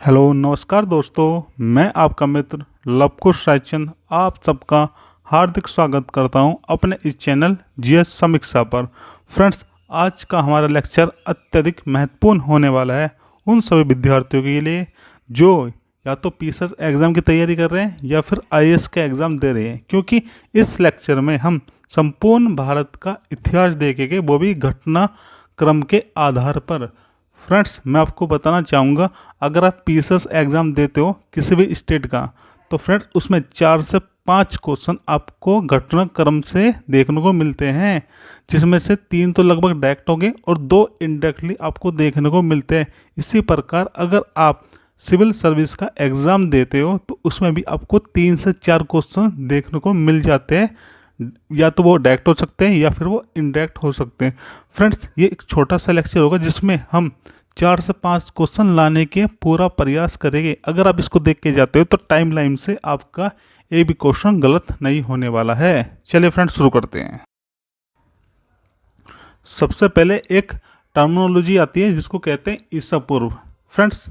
Hello नमस्कार दोस्तों, मैं आपका मित्र लवकुश रायचंद आप सबका हार्दिक स्वागत करता हूं अपने इस चैनल जीएस समीक्षा पर। फ्रेंड्स, आज का हमारा लेक्चर अत्यधिक महत्वपूर्ण होने वाला है उन सभी विद्यार्थियों के लिए जो या तो पीसीएस एग्ज़ाम की तैयारी कर रहे हैं या फिर आईएएस का एग्ज़ाम दे रहे हैं, क्योंकि इस लेक्चर में हम संपूर्ण भारत का इतिहास देखेंगे, वो भी घटना क्रम के आधार पर। फ्रेंड्स, मैं आपको बताना चाहूँगा, अगर आप पीसीएस एग्ज़ाम देते हो किसी भी स्टेट का, तो फ्रेंड्स उसमें 4 से 5 क्वेश्चन आपको घटनाक्रम से देखने को मिलते हैं, जिसमें से 3 तो लगभग डायरेक्ट होंगे और 2 इनडायरेक्टली आपको देखने को मिलते हैं। इसी प्रकार अगर आप सिविल सर्विस का एग्ज़ाम देते हो तो उसमें भी आपको 3 से 4 क्वेश्चन देखने को मिल जाते हैं, या तो वो डायरेक्ट हो सकते हैं या फिर वो इनडायरेक्ट हो सकते हैं। फ्रेंड्स, ये एक छोटा सा लेक्चर होगा जिसमें हम 4 से 5 क्वेश्चन लाने के पूरा प्रयास करेंगे। अगर आप इसको देख के जाते हो तो टाइमलाइन से आपका एक भी क्वेश्चन गलत नहीं होने वाला है। चलिए फ्रेंड्स, शुरू करते हैं। सबसे पहले एक टर्मिनोलॉजी आती है जिसको कहते हैं ईसा पूर्व। फ्रेंड्स,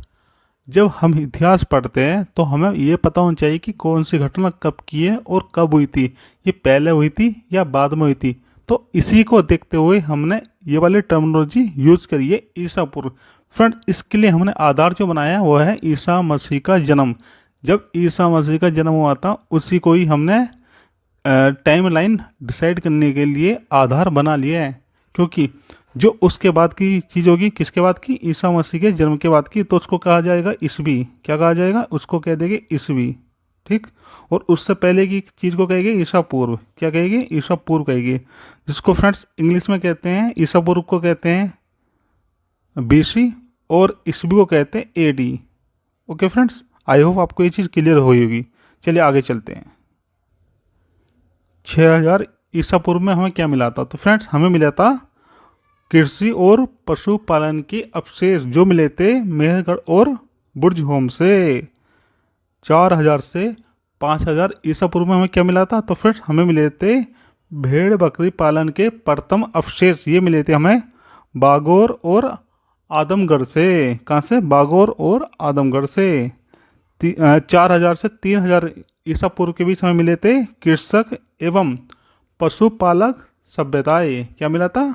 जब हम इतिहास पढ़ते हैं तो हमें ये पता होना चाहिए कि कौन सी घटना कब की है और कब हुई थी, ये पहले हुई थी या बाद में हुई थी। तो इसी को देखते हुए हमने ये वाली टर्मिनोलॉजी यूज करी है, ईसा पूर्व। फ्रेंड, इसके लिए हमने आधार जो बनाया वो है ईसा मसीह का जन्म। जब ईसा मसीह का जन्म हुआ था उसी को ही हमने टाइम लाइन डिसाइड करने के लिए आधार बना लिया है, क्योंकि जो उसके बाद की चीज़ होगी, किसके बाद की, ईसा मसीह के जन्म के बाद की, तो उसको कहा जाएगा ईसवी। क्या कहा जाएगा, उसको कह देंगे ईसवी। ठीक। और उससे पहले की चीज़ को कहेंगे ईसा पूर्व। क्या कहेंगे, ईसा पूर्व कहेंगे, जिसको फ्रेंड्स इंग्लिश में कहते हैं, ईसा पूर्व को कहते हैं बीसी और ईसवी को कहते हैं AD. Okay friends, I hope आपको ये चीज़ क्लियर हुई होगी। चलिए आगे चलते हैं। 6000 ईसा पूर्व में हमें क्या मिला था, तो फ्रेंड्स हमें मिला था कृषि और पशुपालन के अवशेष जो मिले थे मेहरगढ़ और बुर्ज होम से। 4000 से 5000 ईसा पूर्व में हमें क्या मिला था, तो फ्रेंड्स हमें मिले थे भेड़ बकरी पालन के प्रथम अवशेष। ये मिले थे हमें बागोर और आदमगढ़ से। कहाँ से, बागोर और आदमगढ़ से। 4000 से 3000 ईसा पूर्व के बीच हमें मिले थे कृषक एवं पशुपालक सभ्यताएं। क्या मिला था,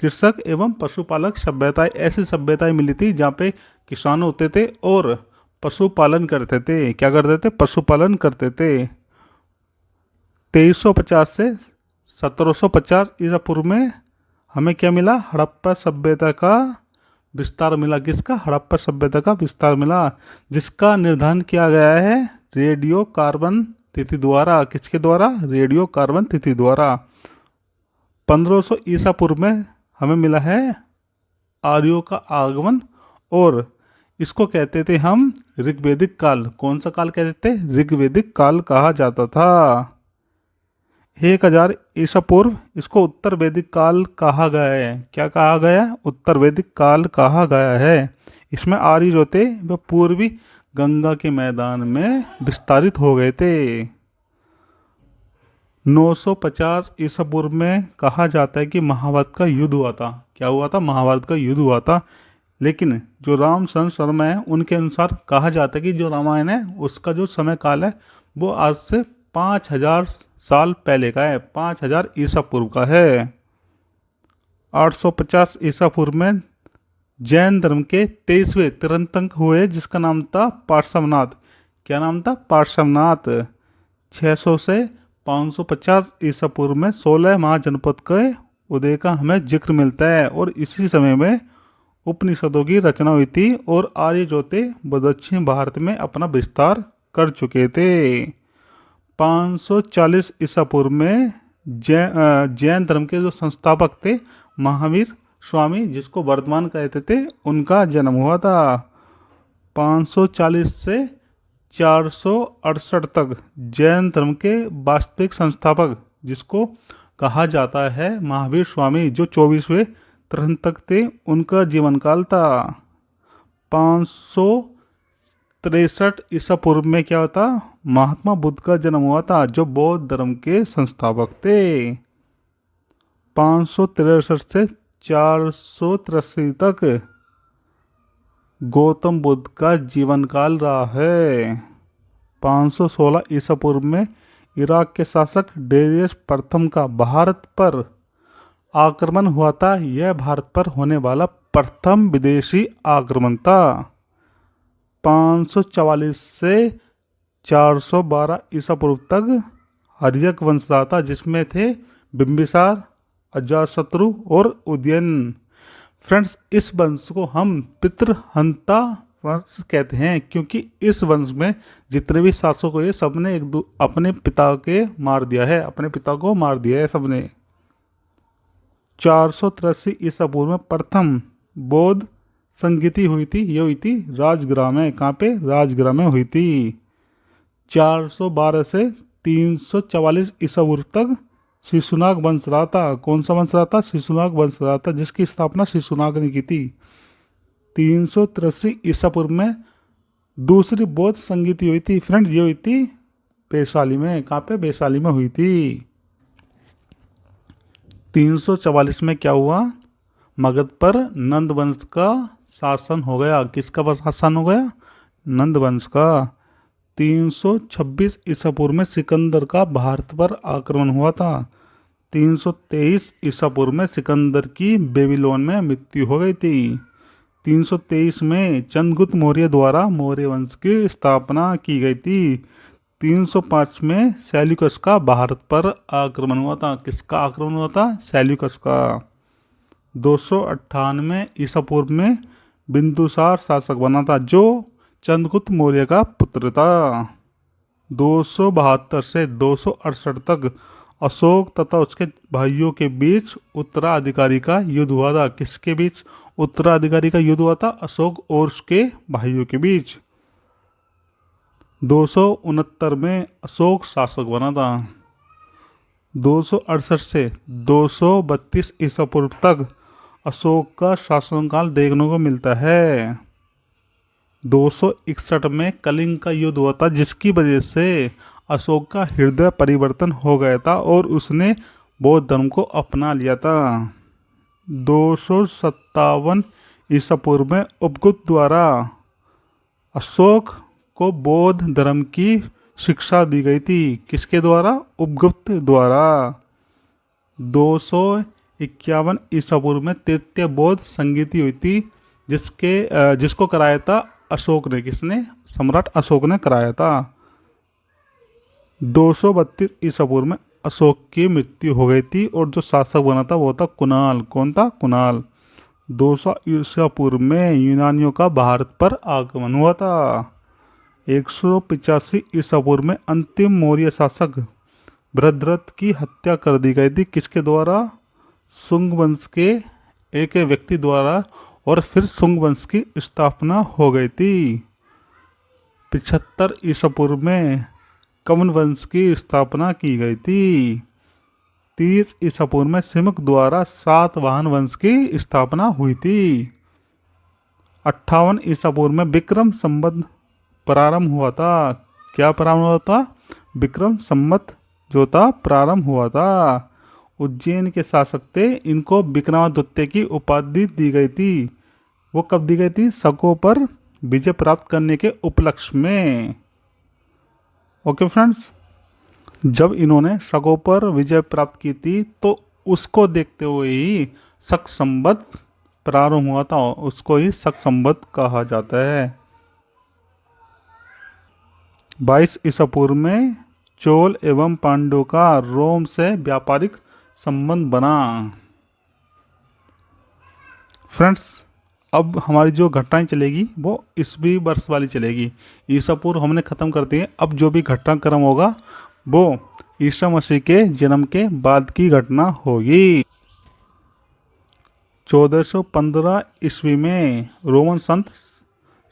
कृषक एवं पशुपालक सभ्यताएं। ऐसी सभ्यताएं मिली थी जहाँ पे किसान होते थे और पशुपालन करते थे। क्या करते थे, पशुपालन करते थे। 2350 से 1750 ईसा पूर्व में हमें क्या मिला, हड़प्पा सभ्यता का विस्तार मिला। किसका, हड़प्पा सभ्यता का विस्तार मिला, जिसका निर्धारण किया गया है रेडियो कार्बन तिथि द्वारा। किसके द्वारा, रेडियो कार्बन तिथि द्वारा। 1500 ईसा पूर्व में हमें मिला है आर्यों का आगमन, और इसको कहते थे हम ऋग्वेदिक काल। कौन सा काल कहते थे, ऋग्वेदिक काल कहा जाता था। 1000 ईसा पूर्व इसको उत्तर वैदिक काल कहा गया है। क्या कहा गया, उत्तर वैदिक काल कहा गया है। इसमें आर्य जो थे वह पूर्वी गंगा के मैदान में विस्तारित हो गए थे। 950 ईसा पूर्व में कहा जाता है कि महाभारत का युद्ध हुआ था। क्या हुआ था, महाभारत का युद्ध हुआ था। लेकिन जो रामचंद्र शर्मा है उनके अनुसार कहा जाता है कि जो रामायण है उसका जो समय काल है वो आज से 5000 साल पहले का है, 5000 ईसा पूर्व का है। 850 ईसा पूर्व में जैन धर्म के 23वें तीर्थंकर हुए, जिसका नाम था पार्श्वनाथ। क्या नाम था, पार्श्वनाथ। 600 से 550 ईसा पूर्व में 16 महाजनपद के उदय का हमें जिक्र मिलता है, और इसी समय में उपनिषदों की रचना हुई थी और आर्य जो थे वो दक्षिण भारत में अपना विस्तार कर चुके थे। 540 ईसा पूर्व में जैन धर्म के जो संस्थापक थे महावीर स्वामी, जिसको वर्धमान कहते थे, उनका जन्म हुआ था। 540 से 468 तक जैन धर्म के वास्तविक संस्थापक, जिसको कहा जाता है महावीर स्वामी, जो 24वें तीर्थंकर थे, उनका जीवन काल था। 563 ईसा पूर्व में क्या होता, महात्मा बुद्ध का जन्म हुआ था, जो बौद्ध धर्म के संस्थापक थे। 563 से 483 तक गौतम बुद्ध का जीवन काल रहा है। 516 ईसा पूर्व में इराक के शासक डेरियस प्रथम का भारत पर आक्रमण हुआ था। यह भारत पर होने वाला प्रथम विदेशी आक्रमण था। 544 से 412 ईसा पूर्व तक हर्यक वंश रहा था, जिसमें थे बिंबिसार, अजातशत्रु और उदयन। फ्रेंड्स, इस वंश को हम पितृहंता वंश कहते हैं, क्योंकि इस वंश में जितने भी शासक हुए सबने अपने पिता के मार दिया है, अपने पिता को मार दिया है सबने। 483 ईसा पूर्व में प्रथम बौद्ध संगीति हुई थी। ये हुई थी राजगृह में। कहाँ पे? राजगृह में हुई थी। 412 से 344 ईसा पूर्व तक शिशुनाग वंश रहा था। कौन सा वंश रहा था? शिशुनाग वंश रहा था, जिसकी स्थापना शिशुनाग ने की थी। 383 ईसा पूर्व में दूसरी बौद्ध संगीति हुई थी। फ्रेंड्स, ये हुई थी वैशाली में। कहाँ पे? वैशाली में हुई थी। 344 में क्या हुआ? मगध पर नंद वंश का शासन हो गया। किसका शासन हो गया? नंद वंश का। 326 ईसा पूर्व में सिकंदर का भारत पर आक्रमण हुआ था। 323 ईसा पूर्व में सिकंदर की बेबीलोन में मृत्यु हो गई थी। 323 में चंद्रगुप्त मौर्य द्वारा मौर्य वंश की स्थापना की गई थी। 305 में सेल्यूकस का भारत पर आक्रमण हुआ था। किसका आक्रमण हुआ था? सेल्यूकस का। 298 ईसा पूर्व में बिंदुसार शासक बना था, जो चंद्रगुप्त मौर्य का पुत्र था। 272 से 268 तक अशोक तथा उसके भाइयों के बीच उत्तराधिकारी का युद्ध हुआ था। किसके बीच उत्तराधिकारी का युद्ध हुआ था? अशोक और उसके भाइयों के बीच। 269 में अशोक शासक बना था। 268 से 232 ईसा पूर्व तक अशोक का शासनकाल देखने को मिलता है। 261 में कलिंग का युद्ध हुआ था, जिसकी वजह से अशोक का हृदय परिवर्तन हो गया था और उसने बौद्ध धर्म को अपना लिया था। 257 ईसा पूर्व में उपगुप्त द्वारा अशोक को बौद्ध धर्म की शिक्षा दी गई थी। किसके द्वारा? उपगुप्त द्वारा। 251 ईसा पूर्व में तृतीय बौद्ध संगीति हुई थी, जिसको कराया था अशोक ने। किसने? सम्राट अशोक ने कराया था। 232 ईसा पूर्व में अशोक की मृत्यु हो गई थी और जो शासक बना था वो था कुणाल। कौन था? कुणाल। 200 ईसा पूर्व में यूनानियों का भारत पर आगमन हुआ था। 185 ईसा पूर्व में अंतिम मौर्य शासक भद्रथ की हत्या कर दी गई थी। किसके द्वारा? शुंग वंश के एक व्यक्ति द्वारा, और फिर शुंग वंश की स्थापना हो गई थी। 75 ईसा पूर्व में कवन वंश की स्थापना की गई थी। 30 ईसा पूर्व में सिमुक द्वारा सातवाहन वंश की स्थापना हुई थी। 58 ईसा पूर्व में विक्रम संवत प्रारंभ हुआ था। क्या प्रारंभ हुआ था? विक्रम संवत जो था प्रारंभ हुआ था। उज्जैन के शासक थे, इनको विक्रमादित्य की उपाधि दी गई थी। वो कब दी गई थी? शकों पर विजय प्राप्त करने के उपलक्ष्य में। ओके फ्रेंड्स, जब इन्होंने शकों पर विजय प्राप्त की थी तो उसको देखते हुए ही शक संवत प्रारंभ हुआ था। उसको ही शक संवत कहा जाता है। 22 ईसा पूर्व में चोल एवं पांड्यों का रोम से व्यापारिक संबंध बना। फ्रेंड्स, अब हमारी जो घटनाएं चलेगी वो ईसवी वर्ष वाली चलेगी। ईसा पूर्व हमने ख़त्म कर दिए। अब जो भी घटनाक्रम होगा वो ईसा मसीह के जन्म के बाद की घटना होगी। 1415 ईस्वी में रोमन संत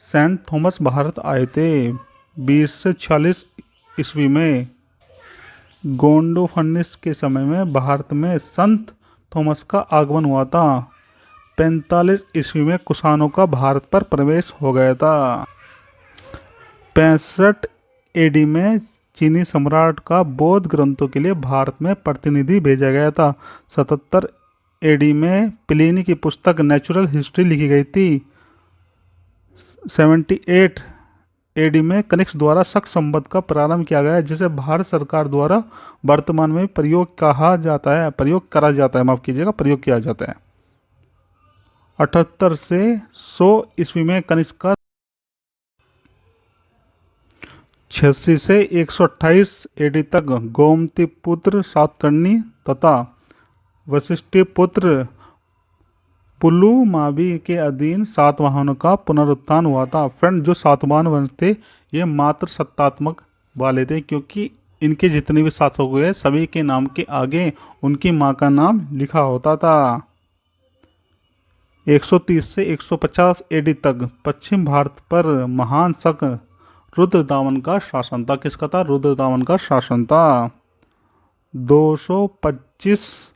सेंट थॉमस भारत आए थे। 20 से 46 ईस्वी में गोंडोफन्निस के समय में भारत में संत थॉमस का आगमन हुआ था। 45 ईस्वी में कुषाणों का भारत पर प्रवेश हो गया था। 65 एडी में चीनी सम्राट का बौद्ध ग्रंथों के लिए भारत में प्रतिनिधि भेजा गया था। 77 एडी में प्लिनी की पुस्तक नेचुरल हिस्ट्री लिखी गई थी। 78 एडी में कनिष्क द्वारा शक संवत का प्रारंभ किया गया है, जिसे भारत सरकार द्वारा वर्तमान में प्रयोग कहा जाता है, प्रयोग करा जाता है, माफ कीजिएगा, प्रयोग किया जाता है। 78 से 100 ईस्वी में कनिष्क का 86 से 128 एडी तक गोमती पुत्र सातकर्णी तथा वशिष्ठ पुत्र पुलुमावी के अधीन सातवाहनों का पुनरुत्थान हुआ था। फ्रेंड, जो सातवाहन वंश थे ये मात्र सत्तात्मक वाले थे, क्योंकि इनके जितने भी शासक हुए सभी के नाम के आगे उनकी माँ का नाम लिखा होता था। 130 से 150 एडी तक पश्चिम भारत पर महान शक रुद्रदामन का शासन था। किसका था? रुद्रदामन का शासन था। 225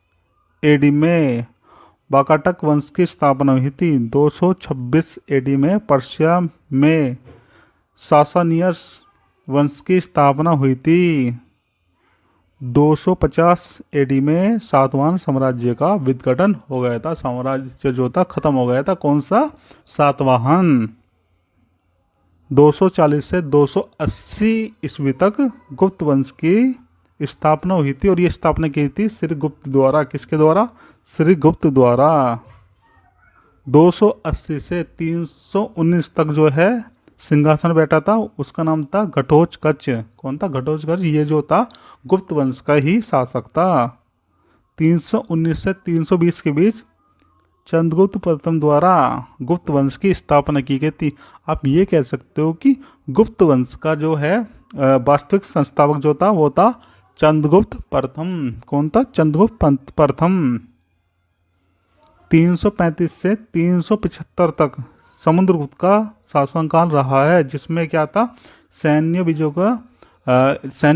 एडी में वाकाटक वंश की स्थापना हुई थी। 226 एडी में पर्शिया में सासानियस वंश की स्थापना हुई थी। 250 एडी में सातवाहन साम्राज्य का विघटन हो गया था। साम्राज्य जो था खत्म हो गया था। कौन सा? सातवाहन। 240 से 280 ईस्वी तक गुप्त वंश की स्थापना हुई थी, और ये स्थापना की थी श्रीगुप्त द्वारा। किसके द्वारा? श्रीगुप्त द्वारा। 280 से 319 तक जो है सिंहासन बैठा था, उसका नाम था घटोत्कच। कौन था? घटोत्कच। ये जो था गुप्त वंश का ही शासक था। 319 से 320 के बीच चंद्रगुप्त प्रथम द्वारा गुप्त वंश की स्थापना की गई थी। आप ये कह सकते हो कि गुप्त वंश का जो है वास्तविक संस्थापक जो था वो था चंद्रगुप्त प्रथम। कौन था? चंद्रगुप्त प्रथम। 335 से 375 तक समुद्रगुप्त का शासनकाल रहा है, जिसमें क्या था? सैन्य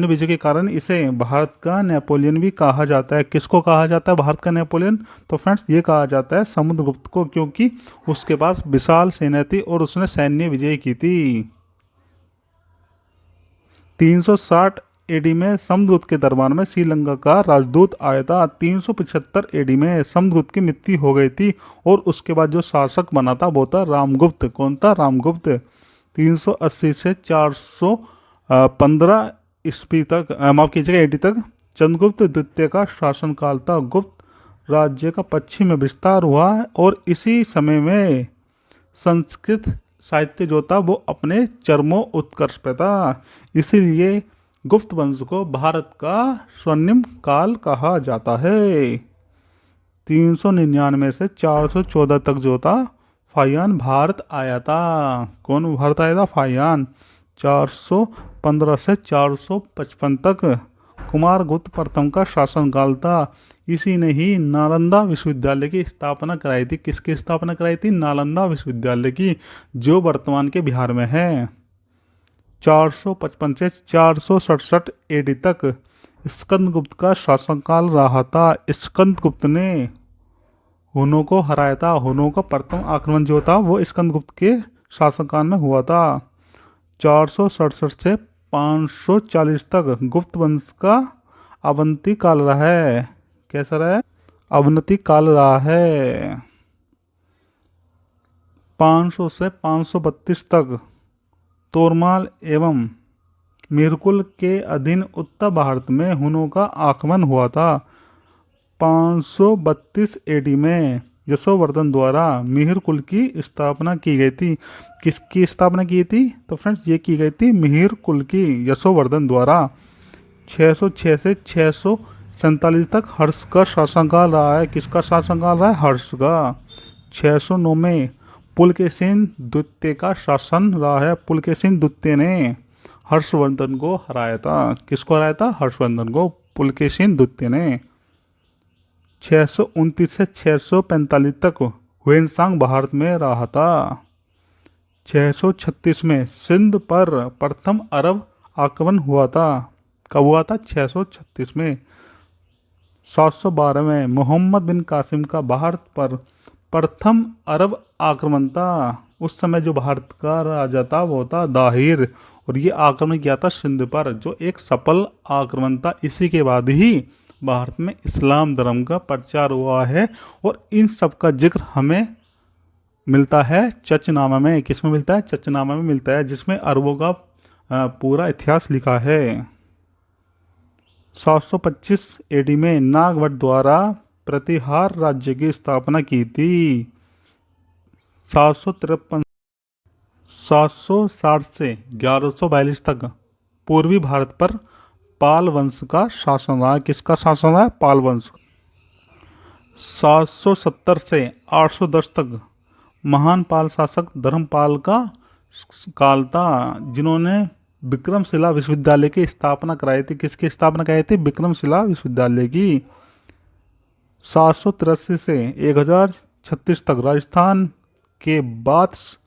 विजय के कारण इसे भारत का नेपोलियन भी कहा जाता है। किसको कहा जाता है भारत का नेपोलियन? तो फ्रेंड्स ये कहा जाता है समुद्रगुप्त को, क्योंकि उसके पास विशाल सेना थी और उसने सैन्य विजय की थी। 360 एडी में समुद्रगुप्त के दरबार में श्रीलंका का राजदूत आया था। 375 एडी में समुद्रगुप्त की मृत्यु हो गई थी, और उसके बाद जो शासक बना था वो था रामगुप्त। कौन था? रामगुप्त। 380 से 415 ईस्वी तक, माफ कीजिएगा, एडी तक चंद्रगुप्त द्वितीय का शासनकाल था। गुप्त राज्य का पश्चिम में विस्तार हुआ, और इसी समय में संस्कृत साहित्य जो था वो अपने चरमोत्कर्ष पे था। इसीलिए गुप्त वंश को भारत का स्वर्णिम काल कहा जाता है। 399 से 414 तक जो था फाहियान भारत आया था। कौन भारत आया था? फाहियान। 415 से 455 तक कुमारगुप्त प्रथम का शासनकाल था। इसी ने ही नालंदा विश्वविद्यालय की स्थापना कराई थी। किसकी स्थापना कराई थी? नालंदा विश्वविद्यालय की, जो वर्तमान के बिहार में है। 455 से 467 एडी तक स्कंदगुप्त का शासनकाल रहा था। स्कंदगुप्त ने हुनों को हराया था। हुनों का प्रथम आक्रमण जो था वो स्कंदगुप्त के शासनकाल में हुआ था। 467 से 540 तक गुप्त वंश का अवनति काल रहा है। कैसा रहा है? अवनति काल रहा है। 500 से 532 तक तोरमाल एवं मिहिरकुल के अधीन उत्तर भारत में हुनों का आक्रमण हुआ था। 532 एडी में यशोवर्धन द्वारा मिहिरकुल की स्थापना की गई थी। किसकी स्थापना की थी? तो फ्रेंड्स ये की गई थी मिहिरकुल की, यशोवर्धन द्वारा। 606 से 647 तक हर्ष का शासनकाल रहा है। किसका शासनकाल रहा है? हर्ष का। 609 में पुलकेशिन द्वितीय का शासन रहा है। पुलकेशिन द्वितीय ने हर्षवर्धन को हराया था। किसको हराया था? हर्षवर्धन को, पुलकेशिन द्वितीय ने। 629 से 645 तक हुएनसांग भारत में रहा था। 636 में सिंध पर प्रथम अरब आक्रमण हुआ था। कब हुआ था? 636 में। 712 में मोहम्मद बिन कासिम का भारत पर प्रथम अरब आक्रमण था। उस समय जो भारत का राजा था वो था दाहिर, और ये आक्रमण किया था सिंध पर, जो एक सफल आक्रमण था। इसी के बाद ही भारत में इस्लाम धर्म का प्रचार हुआ है, और इन सब का जिक्र हमें मिलता है चचनामा में। किस में मिलता है? चचनामा में मिलता है, जिसमें अरबों का पूरा इतिहास लिखा है। 725 एडी में नागभट्ट द्वारा प्रतिहार राज्य की स्थापना की थी। 753 760 से 1142 तक पूर्वी भारत पर पाल वंश का शासन रहा। किसका शासन रहा? पाल वंश। 770 से 810 तक महान पाल शासक धर्मपाल का काल था, जिन्होंने विक्रमशिला विश्वविद्यालय की स्थापना कराई थी। किसकी स्थापना कराई थी? विक्रमशिला विश्वविद्यालय की। 783 से 1036 तक राजस्थान के बात्स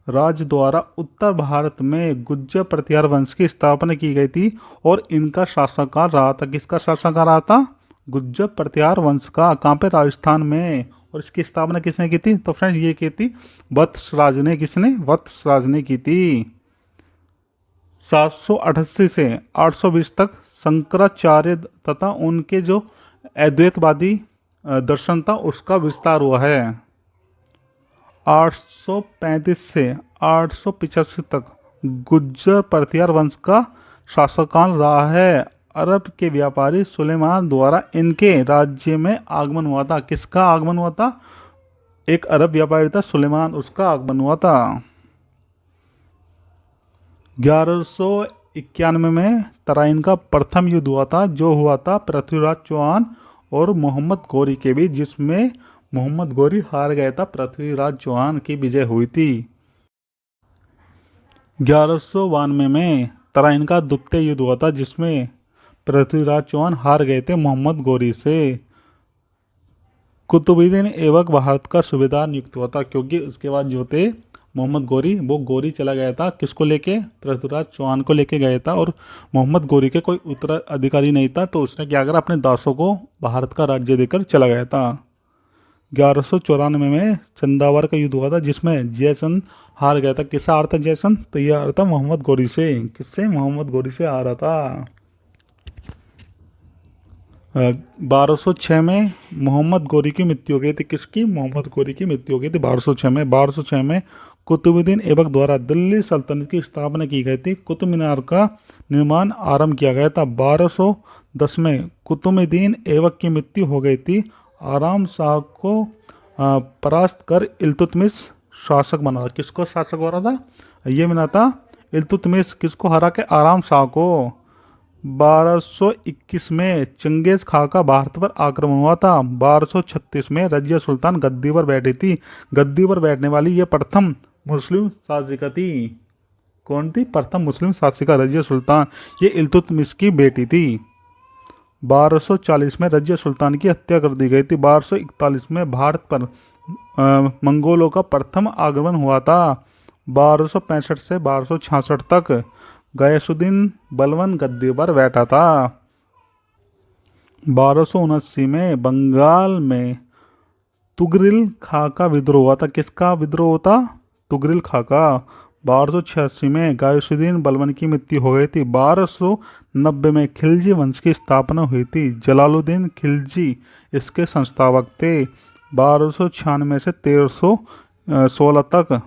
राज्य द्वारा उत्तर भारत में गुज्जर प्रतिहार वंश की स्थापना की गई थी और इनका शासनकाल रहा था। किसका शासनकाल रहा था? गुज्जर प्रतिहार वंश का। कहाँ पे? राजस्थान में। और इसकी स्थापना किसने की थी? तो फ्रेंड्स ये की थी वत्सराज ने। किसने? वत्सराज ने की थी। 788 से 820 तक शंकराचार्य तथा उनके जो अद्वैतवादी दर्शन था उसका विस्तार हुआ है। 835 से 885 तक गुज्जर प्रतिहार वंश का शासनकाल रहा है। अरब के व्यापारी सुलेमान द्वारा इनके राज्य में आगमन हुआ था। किसका आगमन हुआ था? एक अरब व्यापारी था सुलेमान, उसका आगमन हुआ था। 1191 में तराइन का प्रथम युद्ध हुआ था, जो हुआ था पृथ्वीराज चौहान और मोहम्मद गौरी के बीच, जिसमें मोहम्मद गौरी हार गया था, पृथ्वीराज चौहान की विजय हुई थी। 1192 में तराइन का द्वितीय युद्ध हुआ था, जिसमें पृथ्वीराज चौहान हार गए थे मोहम्मद गौरी से। कुतुबुद्दीन ऐबक भारत का सूबेदार नियुक्त हुआ था, क्योंकि उसके बाद जो थे मोहम्मद गौरी, वो गौरी चला गया था। किसको लेके? पृथ्वीराज चौहान को लेके गया था, और मोहम्मद गौरी के कोई उत्तराधिकारी नहीं था, तो उसने क्या करा? अपने दासों को भारत का राज्य देकर चला गया था। 1194 में चंदावर का युद्ध हुआ था, जिसमें जयचंद हार गया था। किससे हारा था जयचंद? तो यह हारा था मोहम्मद गौरी से। किससे? मोहम्मद गौरी से हारा था। 1206 में मोहम्मद गौरी की मृत्यु हो गई थी। किसकी? मोहम्मद गौरी की मृत्यु हो गई थी 1206 में। 1206 में कुतुबुद्दीन ऐबक द्वारा दिल्ली सल्तनत की स्थापना की गई थी। कुतुब मीनार का निर्माण आरंभ किया गया था। 1210 में कुतुबुद्दीन ऐबक की मृत्यु हो गई थी। आराम शाह को परास्त कर इल्तुतमिश शासक बना था। किसको शासक बना था? ये बना था इल्तुतमिश। किसको हरा के? आराम शाह को। 1221 में चंगेज खां का भारत पर आक्रमण हुआ था। 1236 में रजिया सुल्तान गद्दी पर बैठी थी। गद्दी पर बैठने वाली ये प्रथम मुस्लिम शासिका थी। कौन थी? प्रथम मुस्लिम शासिका रजिया सुल्तान। ये इल्तुतमिश की बेटी थी। 1240 में रजिया सुल्तान की हत्या कर दी गई थी। 1241 में भारत पर मंगोलों का प्रथम आगमन हुआ था। 1265 से 1266 तक गयासुद्दीन बलवन गद्दी पर बैठा था। 1279 में बंगाल में तुगरिल खां का विद्रोह हुआ था। किसका विद्रोह होता? तुगरिल खां का। 1286 में गयासुद्दीन बलवन की मृत्यु हो गई थी। 1290 में खिलजी वंश की स्थापना हुई थी। जलालुद्दीन खिलजी इसके संस्थापक थे। 1296 से 1316 तक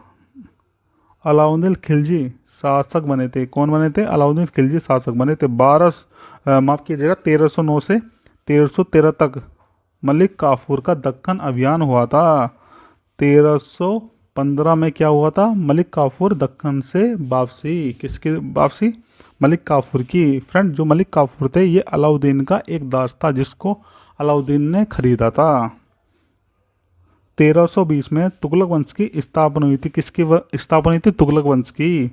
अलाउद्दीन खिलजी शासक बने थे। कौन बने थे? अलाउद्दीन खिलजी शासक बने थे। 1309 से 1313 तक मलिक काफूर का दक्कन अभियान हुआ था। 1315 में क्या हुआ था? मलिक काफूर दक्कन से वापसी। किसकी वापसी? मलिक काफूर की। फ्रेंड, जो मलिक काफूर थे ये अलाउद्दीन का एक दास था, जिसको अलाउद्दीन ने खरीदा था। 1320 में तुगलक वंश की स्थापना हुई थी। किसकी स्थापना हुई थी? तुगलक वंश की।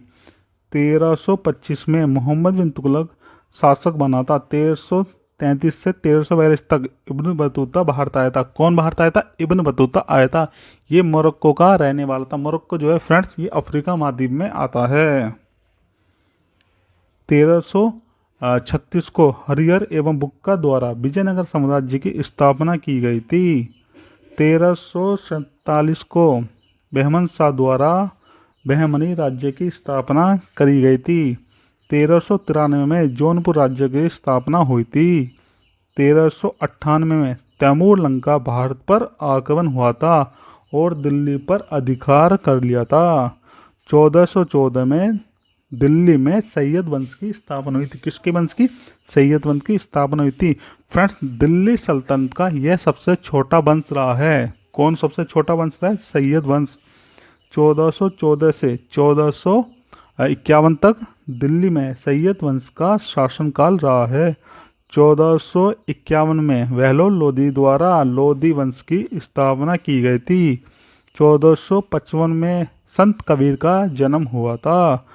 1325 में मोहम्मद बिन तुगलक शासक बना था। 1333 से 1342 तक इब्न बतूता भारत आया था। कौन भारत आया था? इब्न बतूता आया था। ये मोरक्को का रहने वाला था। मोरक्को जो है फ्रेंड्स, ये अफ्रीका महाद्वीप में आता है। 1336 को हरिहर एवं बुक्का द्वारा विजयनगर साम्राज्य की स्थापना की गई थी। 1347 को बहमन शाह द्वारा बहमनी राज्य की स्थापना करी गई थी। 1393 में जौनपुर राज्य की स्थापना हुई थी। 1398 में तैमूर लंका भारत पर आक्रमण हुआ था और दिल्ली पर अधिकार कर लिया था। 1414 में दिल्ली में सैयद वंश की स्थापना हुई थी। किसके वंश की? सैयद वंश की स्थापना हुई थी। फ्रेंड्स, दिल्ली सल्तनत का यह सबसे छोटा वंश रहा है। कौन सबसे छोटा वंश रहा है? सैयद वंश। 1414 से 1451 तक दिल्ली में सैयद वंश का शासनकाल रहा है। 1451 में बहलोल लोधी द्वारा लोधी वंश की स्थापना की गई थी। 1455 में संत कबीर का जन्म हुआ था।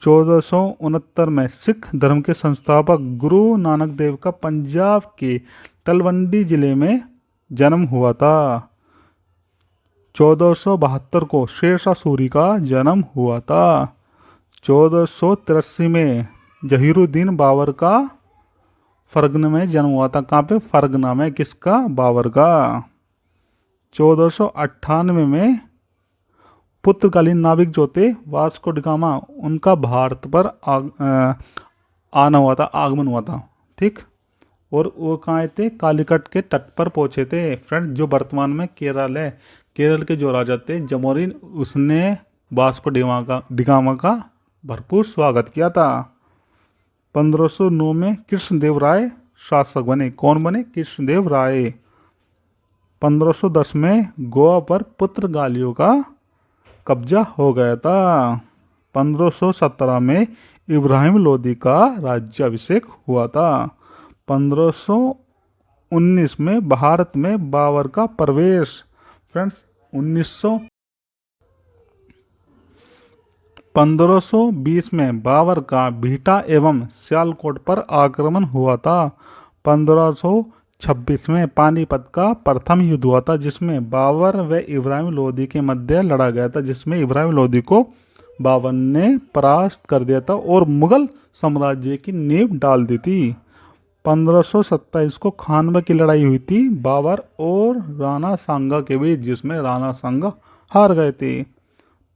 1469 में सिख धर्म के संस्थापक गुरु नानक देव का पंजाब के तलवंडी जिले में जन्म हुआ था। 1472 को शेरशाह सूरी का जन्म हुआ था। 1483 में जहीरुद्दीन बाबर का फरगना में जन्म हुआ था। कहाँ पे? फरगना में। किसका? बाबर का। 1498 में पुर्तगाली नाविक जो थे वास्को डी गामा, उनका भारत पर आना हुआ था, आगमन हुआ था। ठीक। और वो कहाँ आए थे? कालीकट के तट पर पहुंचे थे। फ्रेंड, जो वर्तमान में केरल है, केरल के जो राजा थे जमोरिन, उसने वास्को डी गामा का भरपूर स्वागत किया था। 1509 में कृष्णदेव राय शासक बने। कौन बने? कृष्णदेव राय। 1510 में गोवा पर पुर्तगालियों का कब्जा हो गया था। 1517 में इब्राहिम लोदी का राज्याभिषेक हुआ था। 1519 में भारत में बाबर का प्रवेश। फ्रेंड्स, 1520 में बाबर का बीटा एवं सियालकोट पर आक्रमण हुआ था। 1526 में पानीपत का प्रथम युद्ध हुआ था, जिसमें बाबर व इब्राहिम लोदी के मध्य लड़ा गया था, जिसमें इब्राहिम लोदी को बाबर ने परास्त कर दिया था और मुगल साम्राज्य की नींव डाल दी थी। 1527 को खानवा की लड़ाई हुई थी बाबर और राणा सांगा के बीच, जिसमें राणा सांगा हार गए थे।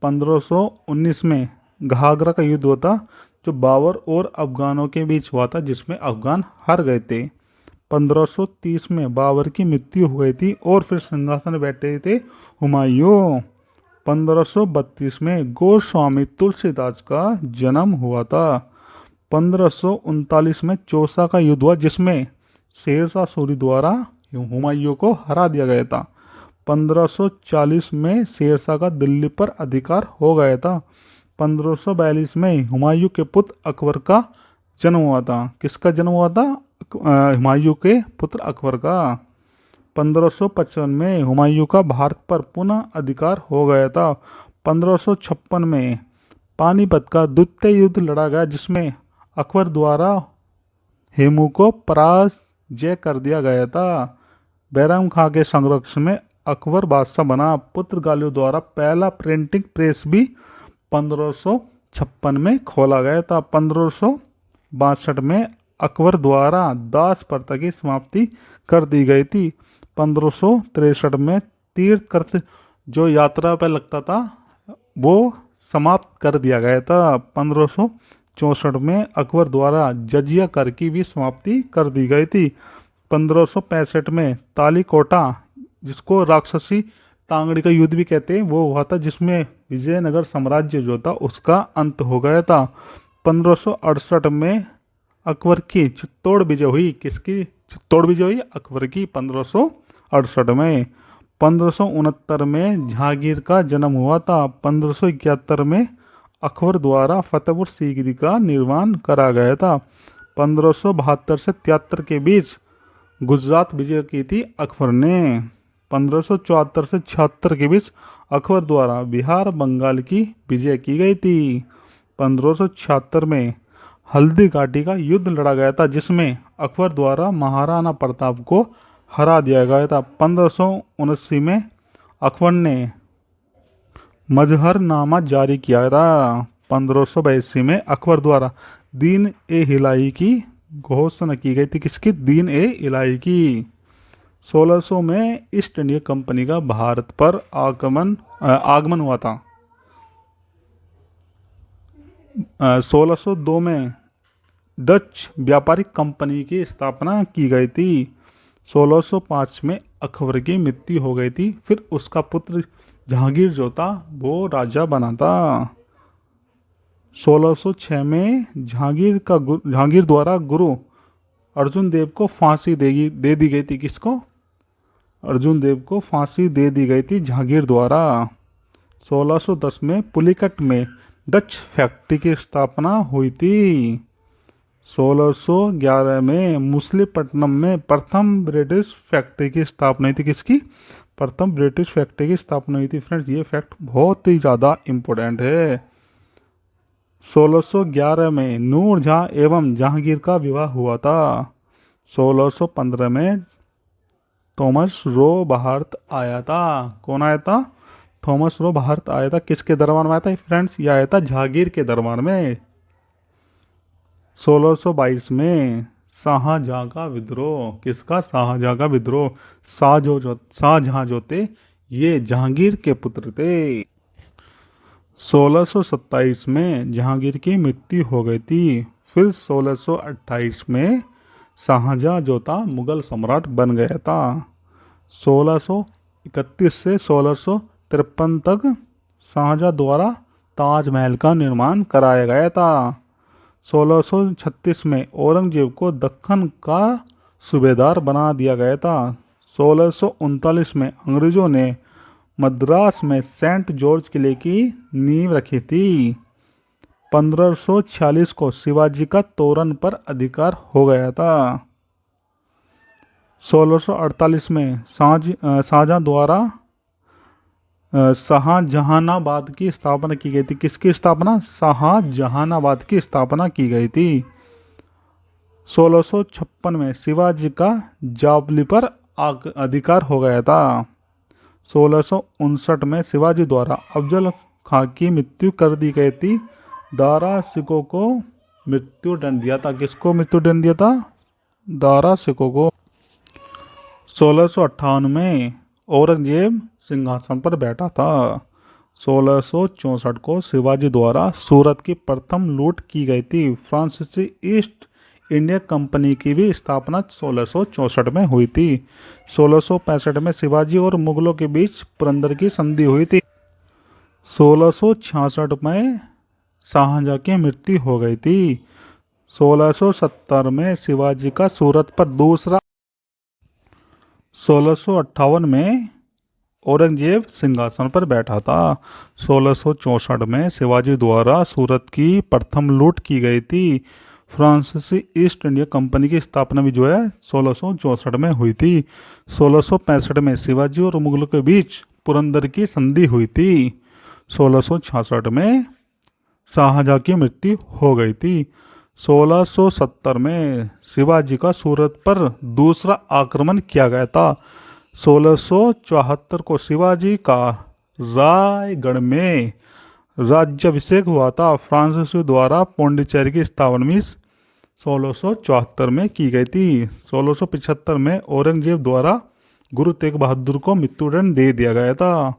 1519 में घाघरा का युद्ध हुआ था, जो बाबर और अफगानों के बीच हुआ था, जिसमें अफगान हार गए थे। 1530 में बाबर की मृत्यु हो गई थी और फिर सिंहासन में बैठे थे हुमायूं। 1532 में गोस्वामी तुलसीदास का जन्म हुआ था। 1539 में चौसा का युद्ध हुआ, जिसमें शेरशाह सूरी द्वारा हुमायूं को हरा दिया गया था। 1540 में शेरशाह का दिल्ली पर अधिकार हो गया था। 1542 में हुमायूं के पुत्र अकबर का जन्म हुआ था। किसका जन्म हुआ था? हुमायूं के पुत्र अकबर का। 1555 में हुमायूं का भारत पर पुनः अधिकार हो गया था। 1556 में पानीपत का द्वितीय युद्ध लड़ा गया, जिसमें अकबर द्वारा हेमू को पराजय कर दिया गया था। बैरम खां के संरक्षण में अकबर बादशाह बना। पुर्तगालियों द्वारा पहला प्रिंटिंग प्रेस भी 1556 में खोला गया था। 1562 में अकबर द्वारा दास प्रथा की समाप्ति कर दी गई थी। 1563 में तीर्थकृत जो यात्रा पर लगता था वो समाप्त कर दिया गया था। 1564 में अकबर द्वारा जजिया कर की भी समाप्ति कर दी गई थी। 1565 में तालीकोटा, जिसको राक्षसी तांगड़ी का युद्ध भी कहते हैं, वो हुआ था, जिसमें विजयनगर साम्राज्य जो था उसका अंत हो गया था। 1568 में अकबर की चित्तौड़ विजय हुई। किसकी चित्तौड़ विजय हुई? अकबर की। 1568 में 1569 में जहांगीर का जन्म हुआ था। 1571 में अकबर द्वारा फतेहपुर सीकरी का निर्माण करा गया था। 1572 से 73 के बीच गुजरात विजय की थी अकबर ने। 1574 से 76 के बीच अकबर द्वारा बिहार बंगाल की विजय की गई थी। 1576 में हल्दी घाटी का युद्ध लड़ा गया था, जिसमें अकबर द्वारा महाराणा प्रताप को हरा दिया गया था। 1579 में अकबर ने मजहरनामा जारी किया था। 1582 में अकबर द्वारा दीन ए इलाही की घोषणा की गई थी। किसकी? दीन ए इलाही की। 1600 में ईस्ट इंडिया कंपनी का भारत पर आगमन हुआ था। 1602 में डच व्यापारिक कंपनी की स्थापना की गई थी। 1605 में अकबर की मृत्यु हो गई थी। फिर उसका पुत्र जहांगीर जो था वो राजा बना था। 1606 में जहांगीर द्वारा गुरु अर्जुन देव को फांसी दे दी गई थी। किसको? अर्जुन देव को फांसी दे दी गई थी जहांगीर द्वारा। 1610 में पुलिकट में डच फैक्ट्री की स्थापना हुई थी। 1611 में मुसलीपट्टनम में प्रथम ब्रिटिश फैक्ट्री की स्थापना हुई थी। किसकी? प्रथम ब्रिटिश फैक्ट्री की स्थापना हुई थी। फ्रेंड्स, ये फैक्ट बहुत ही ज़्यादा इम्पोर्टेंट है। 1611 में नूरजहां एवं जहांगीर का विवाह हुआ था। 1615 में थॉमस रो भारत आया था। कौन आया था? थॉमस रो भारत आया था। किसके दरबार में आया था फ्रेंड्स? ये आया था जहांगीर के दरबार में। 1622 में शाहजहां का विद्रोह। किसका? शाहजहां का विद्रोह। शाहजहां जो थे ये जहांगीर के पुत्र थे। 1627 में जहांगीर की मृत्यु हो गई थी। फिर 1628 में शाहजहां जो था मुगल सम्राट बन गया था। 1631 से 1653 तक शाहजहां द्वारा ताजमहल का निर्माण कराया गया था। 1636 में औरंगजेब को दक्कन का सूबेदार बना दिया गया था। 1639 में अंग्रेजों ने मद्रास में सेंट जॉर्ज किले की नींव रखी थी। 1546 को शिवाजी का तोरन पर अधिकार हो गया था। 1648 में शाहजहां द्वारा शाहजहानाबाद की स्थापना की गई थी। किसकी स्थापना? शाहजहानाबाद की स्थापना की गई थी। 1656 में शिवाजी का जावली पर अधिकार हो गया था। 1659 में शिवाजी द्वारा अफजल खां की मृत्यु कर दी गई थी। दारा सिकों को मृत्यु दंड दिया था। किसको मृत्यु दंड दिया था? दारा सिकों को। 1658 में औरंगजेब सिंहासन पर बैठा था। 1664 को शिवाजी द्वारा सूरत की प्रथम लूट की गई थी। फ्रांसीसी ईस्ट इंडिया कंपनी की भी स्थापना 1664 में हुई थी। 1665 में शिवाजी और मुगलों के बीच पुरंदर की संधि हुई थी। 1666 में शाहजहां की मृत्यु हो गई थी। 1670 में शिवाजी का सूरत पर दूसरा 1658 में औरंगजेब सिंहासन पर बैठा था। 1664 में शिवाजी द्वारा सूरत की प्रथम लूट की गई थी। फ्रांसीसी ईस्ट इंडिया कंपनी की स्थापना भी जो है 1664 में हुई थी। 1665 में शिवाजी और मुगलों के बीच पुरंदर की संधि हुई थी। 1666 में शाहजहां की मृत्यु हो गई थी। 1670 में शिवाजी का सूरत पर दूसरा आक्रमण किया गया था। 1674 को शिवाजी का रायगढ़ में राज्याभिषेक हुआ था। फ्रांसीसी द्वारा पौंडीचेरी की स्थापना भी 1674 में की गई थी। 1675 में औरंगजेब द्वारा गुरु तेग बहादुर को मृत्युदंड दे दिया गया था।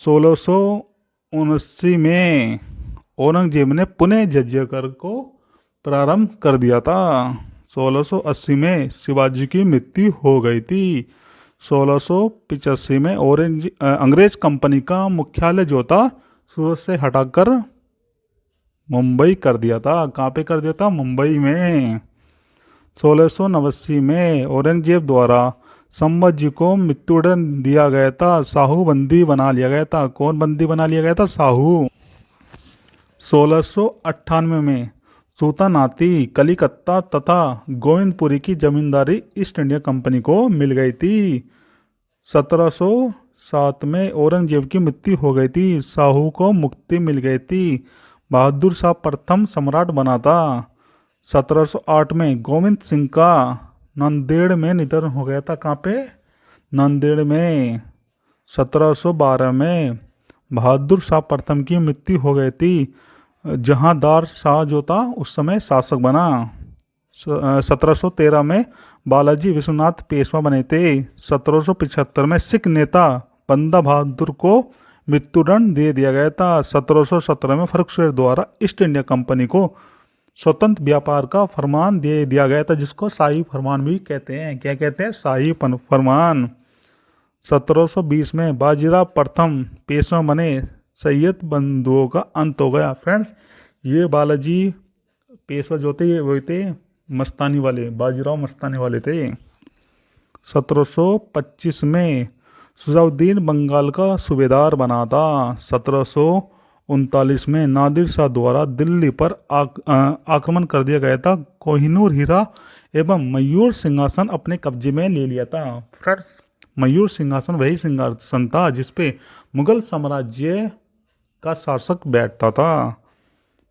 1679 में औरंगजेब ने पुनः जजिया कर को प्रारंभ कर दिया था। 1680 में शिवाजी की मृत्यु हो गई थी। 1685 में अंग्रेज कंपनी का मुख्यालय जो था सूरत से हटाकर मुंबई कर दिया था। कहाँ पे कर दिया था? मुंबई में। 1689 में औरंगजेब द्वारा संभाजी को मृत्युदंड दिया गया था। साहू बंदी बना लिया गया था। कौन बंदी बना लिया गया था? साहू। 1698 में सूतानाती, कलिकत्ता तथा गोविंदपुरी की जमींदारी ईस्ट इंडिया कंपनी को मिल गई थी। 1707 में औरंगजेब की मृत्यु हो गई थी। साहू को मुक्ति मिल गई थी। बहादुर शाह प्रथम सम्राट बना था। 1708 में गोविंद सिंह का नांदेड़ में निधन हो गया था। कहाँ पे? नांदेड़ में। 1712 में बहादुर शाह प्रथम की मृत्यु हो गई थी। जहांदार शाह जो था उस समय शासक बना। 1713 में बालाजी विश्वनाथ पेशवा बने थे। 1775 में सिख नेता बंदा बहादुर को मृत्युदंड दे दिया गया था। 1717 में फर्रुख शेर द्वारा ईस्ट इंडिया कंपनी को स्वतंत्र व्यापार का फरमान दे दिया गया था, जिसको शाही फरमान भी कहते हैं। क्या कहते हैं? शाही फरमान। 1720 में बाजीराव प्रथम पेशवा बने, सैयद बंधुओं का अंत हो गया। फ्रेंड्स, ये बालाजी पेशवा जो थे वो थे मस्तानी वाले, बाजीराव मस्तानी वाले थे। 1725 में सुजाउद्दीन बंगाल का सूबेदार बना था। 1739 में नादिर शाह द्वारा दिल्ली पर आक्रमण कर दिया गया था। कोहिनूर हीरा एवं मयूर सिंहासन अपने कब्जे में ले लिया था। फ्रेंड्स, मयूर सिंहासन वही सिंहासन था जिसपे मुगल साम्राज्य का शासक बैठता था।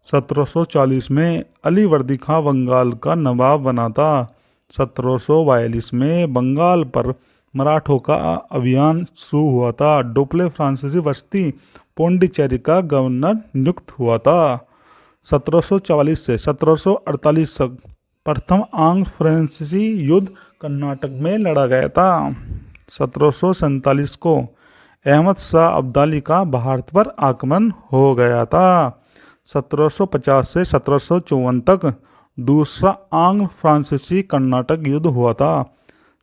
1740 में अली वर्दी खां बंगाल का नवाब बना था। 1742 में बंगाल पर मराठों का अभियान शुरू हुआ था। डुप्ले फ्रांसीसी बस्ती पौंडीचेरी का गवर्नर नियुक्त हुआ था। 1744 से 1748 तक प्रथम आंग्ल फ्रांसीसी युद्ध कर्नाटक में लड़ा गया था। 1747 को अहमद शाह अब्दाली का भारत पर आक्रमण हो गया था। 1750 से 1754 तक दूसरा आंग्ल फ्रांसीसी कर्नाटक युद्ध हुआ था।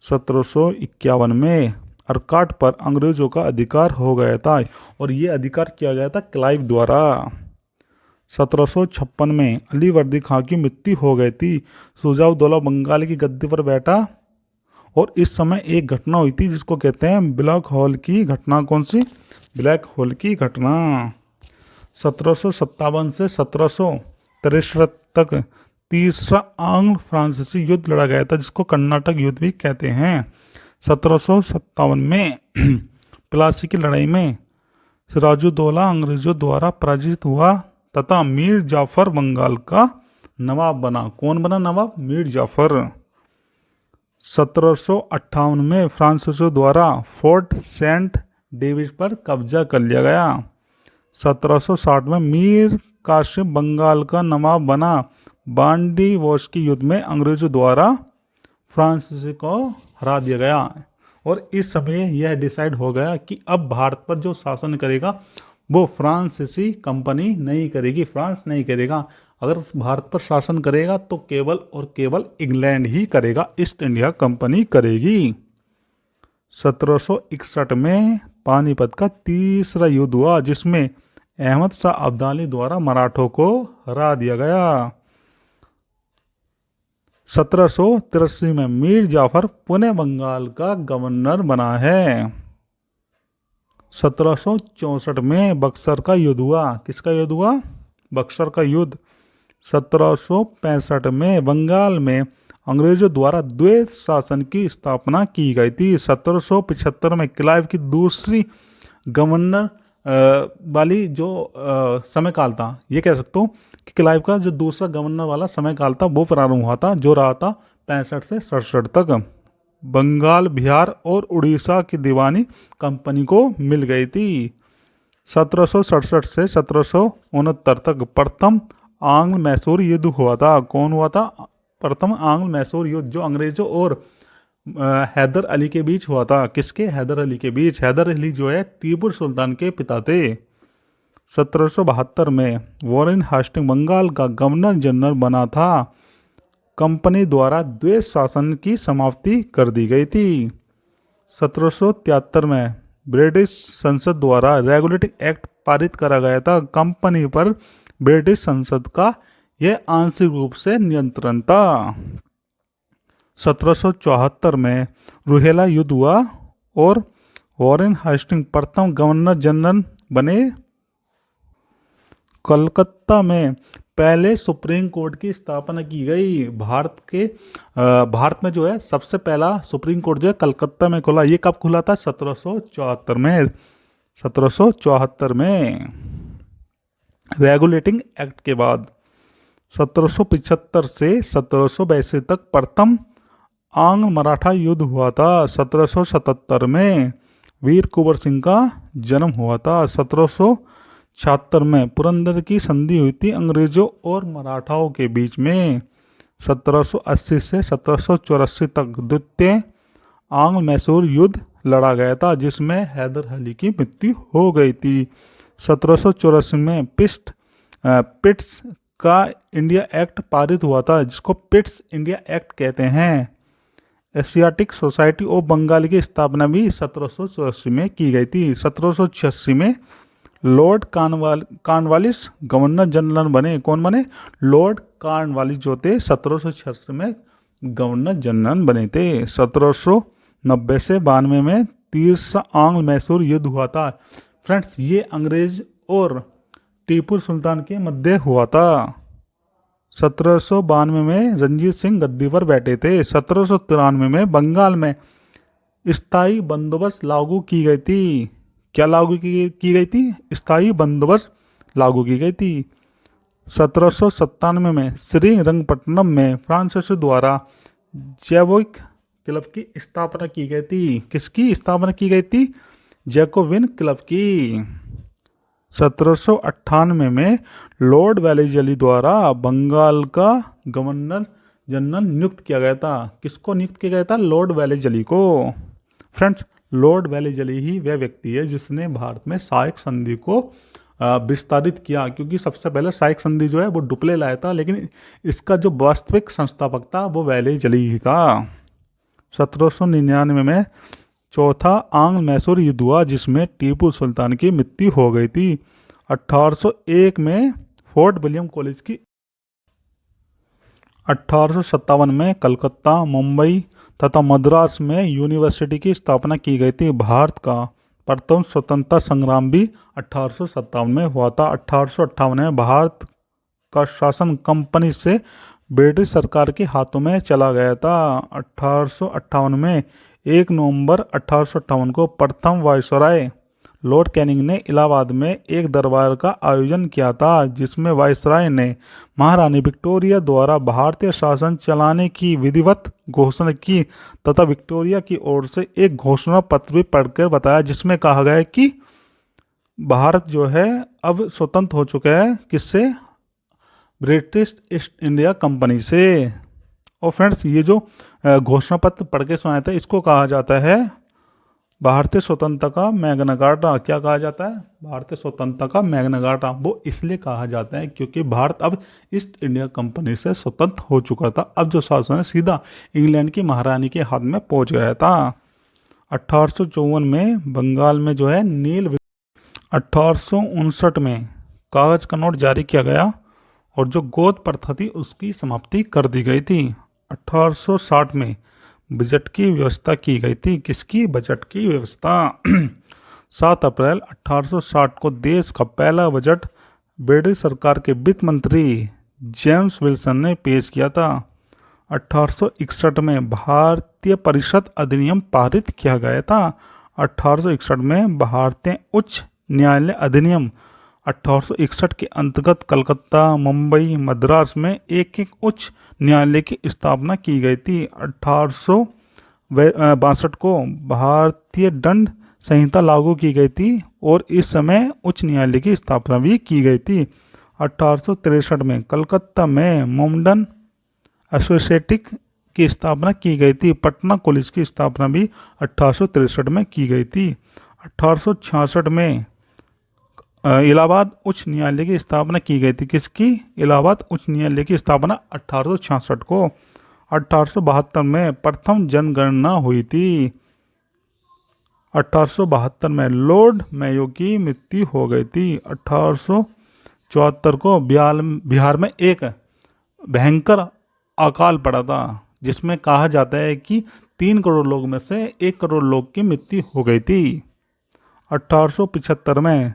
1751 में अर्काट पर अंग्रेजों का अधिकार हो गया था और ये अधिकार किया गया था क्लाइव द्वारा। 1756 में अली वर्दी खां की मृत्यु हो गई थी। सुजाउद्दौला बंगाल की गद्दी पर बैठा और इस समय एक घटना हुई थी जिसको कहते हैं ब्लैक होल की घटना। कौन सी? ब्लैक होल की घटना। 1757 से 1763 तक तीसरा आंग्ल फ्रांसीसी युद्ध लड़ा गया था जिसको कर्नाटक युद्ध भी कहते हैं। 1757 में प्लासी की लड़ाई में सिराजुद्दौला अंग्रेजों द्वारा पराजित हुआ तथा मीर जाफर बंगाल का नवाब बना। कौन बना नवाब? मीर जाफर। 1758 में फ्रांसीसियों द्वारा फोर्ट सेंट डेविड पर कब्जा कर लिया गया। 1760 में मीर कासिम बंगाल का नवाब बना। बांडी वॉश की युद्ध में अंग्रेजों द्वारा फ्रांसीसी को हरा दिया गया और इस समय यह डिसाइड हो गया कि अब भारत पर जो शासन करेगा वो फ्रांसीसी कंपनी नहीं करेगी, फ्रांस नहीं करेगा। अगर भारत पर शासन करेगा तो केवल और केवल इंग्लैंड ही करेगा, ईस्ट इंडिया कंपनी करेगी। 1761 में पानीपत का तीसरा युद्ध हुआ जिसमें अहमद शाह अब्दाली द्वारा मराठों को हरा दिया गया। 1783 में मीर जाफर पुणे बंगाल का गवर्नर बना है। 1764 में बक्सर का युद्ध हुआ। किसका युद्ध हुआ? बक्सर का युद्ध। 1765 में बंगाल में अंग्रेजों द्वारा द्वैत शासन की स्थापना की गई थी। 1775 में क्लाइव की दूसरी गवर्नर वाली जो समयकाल था, ये कह सकते हो कि क्लाइव का जो दूसरा गवर्नर वाला समयकाल था वो प्रारंभ हुआ था, जो रहा था 65 से 67 तक। बंगाल, बिहार और उड़ीसा की दीवानी कंपनी को मिल गई थी। 1767 से 1769 तक प्रथम आंग्ल मैसूर युद्ध हुआ था। कौन हुआ था? प्रथम आंग्ल मैसूर युद्ध, जो अंग्रेजों और हैदर अली के बीच हुआ था। किसके? हैदर अली के बीच। हैदर अली जो है टीपू सुल्तान के पिता थे। 1772 में वॉरेन हास्टिंग बंगाल का गवर्नर जनरल बना था। कंपनी द्वारा द्वैत शासन की समाप्ति कर दी गई थी। 1773 में ब्रिटिश संसद द्वारा रेगुलेटिंग एक्ट पारित करा गया था। कंपनी पर ब्रिटिश संसद का यह आंशिक रूप से नियंत्रण था। 1774 में रुहेला युद्ध हुआ और वॉरेन हास्टिंग प्रथम गवर्नर जनरल बने। कलकत्ता में पहले सुप्रीम कोर्ट की स्थापना की गई। भारत में जो है सबसे पहला सुप्रीम कोर्ट जो है कलकत्ता में खुला। ये कब खुला था? 1774 में। 1774 में रेगुलेटिंग एक्ट के बाद। 1775 से 1782 तक प्रथम आंग्ल मराठा युद्ध हुआ था। 1777 में वीर कुंवर सिंह का जन्म हुआ था। 1776 में पुरंदर की संधि हुई थी अंग्रेजों और मराठाओं के बीच में। 1780 से 1784 तक द्वितीय आंग्ल मैसूर युद्ध लड़ा गया था जिसमें हैदर अली की मृत्यु हो गई थी। 1784 में पिट्स का इंडिया एक्ट पारित हुआ था, जिसको पिट्स इंडिया एक्ट कहते हैं। एशियाटिक सोसाइटी ऑफ बंगाल की स्थापना भी 1784 में की गई थी। 1786 में लॉर्ड कॉर्नवालिस गवर्नर जनरल बने। कौन बने? लॉर्ड कॉर्नवालिस जो थे 1786 में गवर्नर जनरल बने थे। 1790 से 92 में तीसरा आंग्ल मैसूर युद्ध हुआ था। फ्रेंड्स, ये अंग्रेज और टीपू सुल्तान के मध्य हुआ था। 1792 में रंजीत सिंह गद्दी पर बैठे थे। 1793 में बंगाल में स्थायी बंदोबस्त लागू की गई थी। क्या लागू की गई थी? स्थायी बंदोबस्त लागू की गई थी। 1797 में श्रीरंगपट्टनम में फ्रांसीसी द्वारा जैकोबिन क्लब की स्थापना की गई थी। किसकी स्थापना की गई थी? जैकोबिन क्लब की। 1798 में लॉर्ड वेलेजली द्वारा बंगाल का गवर्नर जनरल नियुक्त किया गया था। किसको नियुक्त किया गया था? लॉर्ड वेलेजली को। फ्रेंड्स, लॉर्ड वेलेजली ही वह व्यक्ति है जिसने भारत में सहायक संधि को विस्तारित किया, क्योंकि सबसे पहले सहायक संधि जो है वो डुप्ले लाया था, लेकिन इसका जो वास्तविक संस्थापक था वो वेलेजली ही था। 1799 में चौथा आंग्ल मैसूर युद्ध हुआ, जिसमें टीपू सुल्तान की मृत्यु हो गई थी। 1801 में फोर्ट विलियम कॉलेज की 1857 में कलकत्ता, मुंबई तथा मद्रास में यूनिवर्सिटी की स्थापना की गई थी। भारत का प्रथम स्वतंत्रता संग्राम भी 1857 में हुआ था। 1858 में भारत का शासन कंपनी से ब्रिटिश सरकार के हाथों में चला गया था। 1858 में 1 नवंबर 1858 को प्रथम वायसराय लॉर्ड कैनिंग ने इलाहाबाद में एक दरबार का आयोजन किया था, जिसमें वायसराय ने महारानी विक्टोरिया द्वारा भारतीय शासन चलाने की विधिवत घोषणा की तथा विक्टोरिया की ओर से एक घोषणा पत्र भी पढ़कर बताया, जिसमें कहा गया है कि भारत जो है अब स्वतंत्र हो चुका है। किससे? ब्रिटिश ईस्ट इंडिया कंपनी से। और फ्रेंड्स, ये जो घोषणा पत्र पढ़ के सुनाया था, इसको कहा जाता है भारतीय स्वतंत्रता का मैग्ना कार्टा। क्या कहा जाता है? भारतीय स्वतंत्रता का मैग्ना कार्टा। वो इसलिए कहा जाता है क्योंकि भारत अब ईस्ट इंडिया कंपनी से स्वतंत्र हो चुका था। अब जो शासन है सीधा इंग्लैंड की महारानी के हाथ में पहुंच गया था। 1854 में बंगाल में जो है 1859 में कागज का नोट जारी किया गया और जो गोद प्रथा थी उसकी समाप्ति कर दी गई थी। 1860 में बजट की व्यवस्था की गई थी। किसकी? बजट की व्यवस्था। 7 अप्रैल 1860 को देश का पहला बजट ब्रिटिश सरकार के वित्त मंत्री जेम्स विल्सन ने पेश किया था। 1861 में भारतीय परिषद अधिनियम पारित किया गया था। 1861 में भारतीय उच्च न्यायालय अधिनियम 1861 के अंतर्गत कलकत्ता, मुंबई, मद्रास में एक एक उच्च न्यायालय की स्थापना की गई थी। 1862 को भारतीय दंड संहिता लागू की गई थी और इस समय उच्च न्यायालय की स्थापना भी की गई थी। 1863 में कलकत्ता में मोमडन एसोसिएटिक की स्थापना की गई थी। पटना कॉलेज की स्थापना भी 1863 में की गई थी। 1866 में इलाहाबाद उच्च न्यायालय की स्थापना की गई थी। किसकी? इलाहाबाद उच्च न्यायालय की स्थापना 1866 को। 1872 में प्रथम जनगणना हुई थी। 1872 में लॉर्ड मेयो की मृत्यु हो गई थी। 1874 को बिहार में एक भयंकर अकाल पड़ा था, जिसमें कहा जाता है कि 3 करोड़ लोग में से 1 करोड़ लोग की मृत्यु हो गई थी। 1875 में